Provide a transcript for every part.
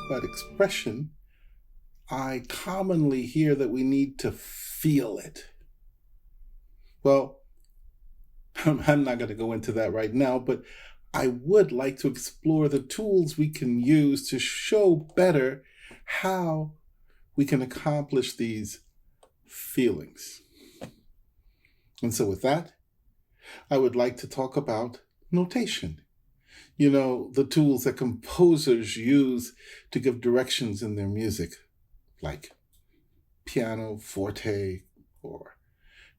about expression, I commonly hear that we need to feel it. Well, I'm not going to go into that right now, but I would like to explore the tools we can use to show better how we can accomplish these feelings. And so with that, I would like to talk about notation. You know, the tools that composers use to give directions in their music, like piano, forte, or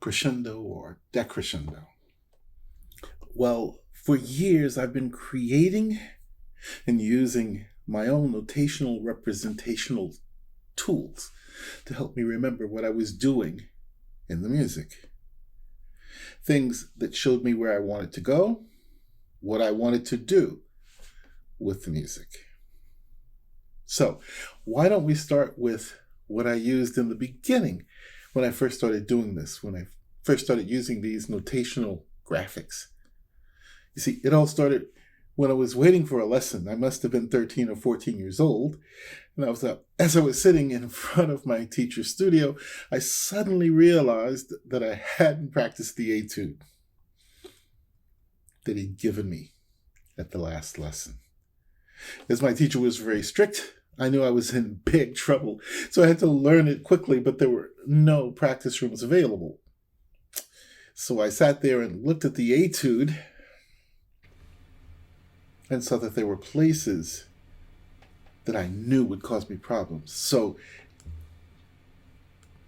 crescendo, or decrescendo. Well, for years I've been creating and using my own notational representational tools to help me remember what I was doing in the music. Things that showed me where I wanted to go, what I wanted to do with the music. So, why don't we start with what I used in the beginning when I first started doing this, when I first started using these notational graphics. You see, it all started when I was waiting for a lesson. I must have been 13 or 14 years old. And as I was sitting in front of my teacher's studio, I suddenly realized that I hadn't practiced the etude that he'd given me at the last lesson. As my teacher was very strict, I knew I was in big trouble, so I had to learn it quickly, but there were no practice rooms available. So I sat there and looked at the etude and saw that there were places that I knew would cause me problems. So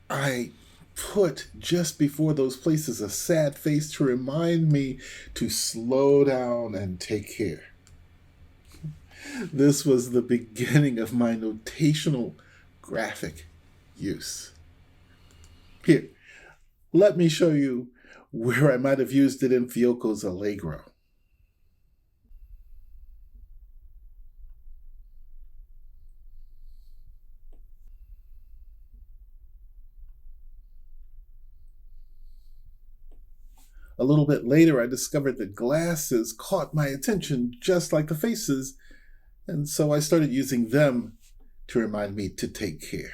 I put just before those places a sad face to remind me to slow down and take care. This was the beginning of my notational graphic use. Here, let me show you where I might have used it in Fiocco's Allegro. A little bit later, I discovered that glasses caught my attention just like the faces, and so I started using them to remind me to take care.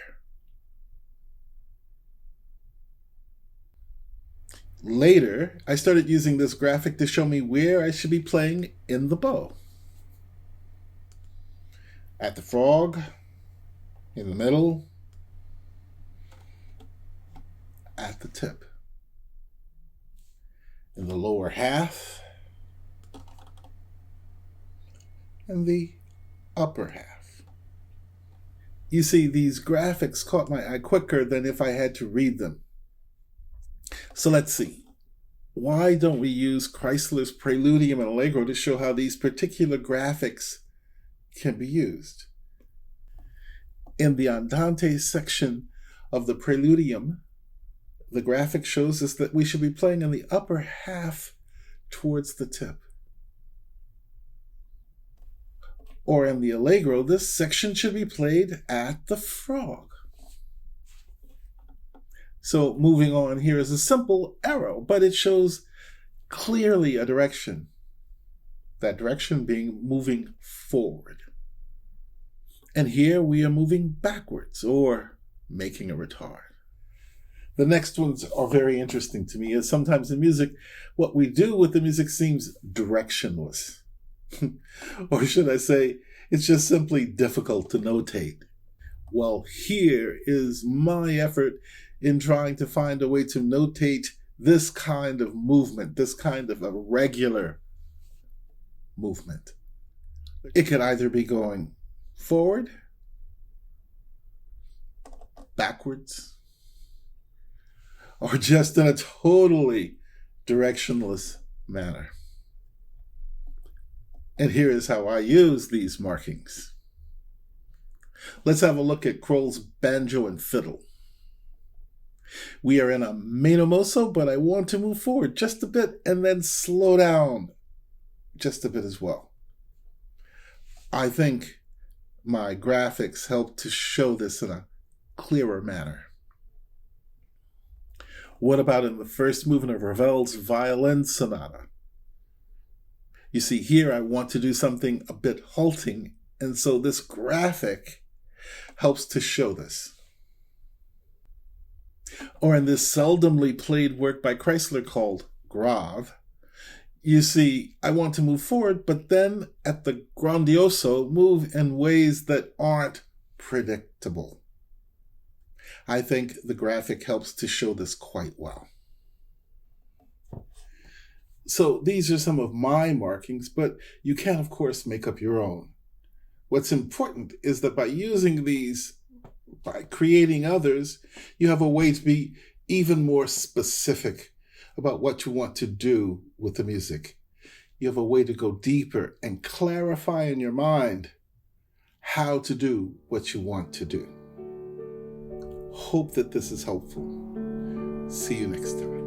Later, I started using this graphic to show me where I should be playing in the bow. At the frog, in the middle, at the tip. In the lower half, and the upper half. You see, these graphics caught my eye quicker than if I had to read them. So let's see. Why don't we use Kreisler's Preludium and Allegro to show how these particular graphics can be used? In the Andante section of the Preludium, the graphic shows us that we should be playing in the upper half towards the tip. Or in the Allegro, this section should be played at the frog. So moving on here is a simple arrow, but it shows clearly a direction. That direction being moving forward. And here we are moving backwards or making a retard. The next ones are very interesting to me, as sometimes in music, what we do with the music seems directionless. Or should I say, it's just simply difficult to notate. Well, here is my effort in trying to find a way to notate this kind of movement, this kind of a regular movement. It could either be going forward, backwards, or just in a totally directionless manner. And here is how I use these markings. Let's have a look at Kroll's banjo and fiddle. We are in a meno mosso, but I want to move forward just a bit and then slow down just a bit as well. I think my graphics help to show this in a clearer manner. What about in the first movement of Ravel's Violin Sonata? You see, here I want to do something a bit halting And so this graphic helps to show this. Or in this seldomly played work by Chrysler called Grave, you see, I want to move forward, but then at the grandioso, move in ways that aren't predictable. I think the graphic helps to show this quite well. So these are some of my markings, but you can, of course, make up your own. What's important is that by using these, by creating others, you have a way to be even more specific about what you want to do with the music. You have a way to go deeper and clarify in your mind how to do what you want to do. Hope that this is helpful. See you next time.